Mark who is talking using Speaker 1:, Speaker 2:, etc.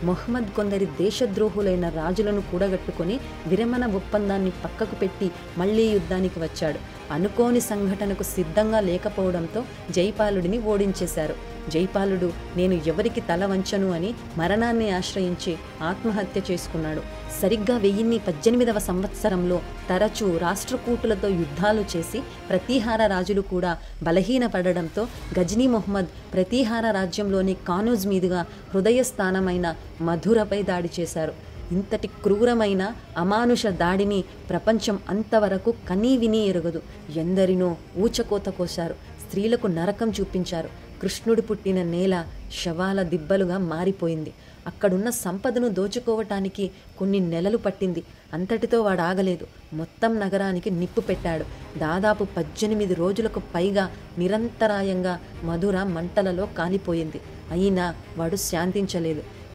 Speaker 1: మొహమ్మద్ కొందరి దేశద్రోహులైన రాజులను కూడగట్టుకొని విరమణ ఒప్పందాన్ని పక్కకు పెట్టి మళ్లీ యుద్ధానికి వచ్చాడు. అనుకోని సంఘటనకు సిద్ధంగా లేకపోవడంతో జైపాలుడిని ఓడించేశారు. జైపాలుడు నేను ఎవరికి తల వంచను అని మరణాన్ని ఆశ్రయించి ఆత్మహత్య చేసుకున్నాడు. సరిగ్గా 1018వ సంవత్సరంలో తరచూ రాష్ట్రకూటులతో యుద్ధాలు చేసి ప్రతీహార రాజులు కూడా బలహీనపడడంతో గజనీ మొహమ్మద్ ప్రతీహార రాజ్యంలోని కానూజ్ మీదుగా హృదయస్థానమైన మధురపై దాడి చేశారు. ఇంతటి క్రూరమైన అమానుష దాడిని ప్రపంచం అంతవరకు కనీ విని ఎరగదు. ఎందరినో ఊచకోత కోశారు, స్త్రీలకు నరకం చూపించారు. కృష్ణుడు పుట్టిన నేల శవాల దిబ్బలుగా మారిపోయింది. అక్కడున్న సంపదను దోచుకోవటానికి కొన్ని నెలలు పట్టింది. అంతటితో వాడు ఆగలేదు. మొత్తం నగరానికి నిప్పు పెట్టాడు. దాదాపు 18 రోజులకు పైగా నిరంతరాయంగా మధుర మంటలలో కాలిపోయింది. అయినా వాడు శాంతించలేదు.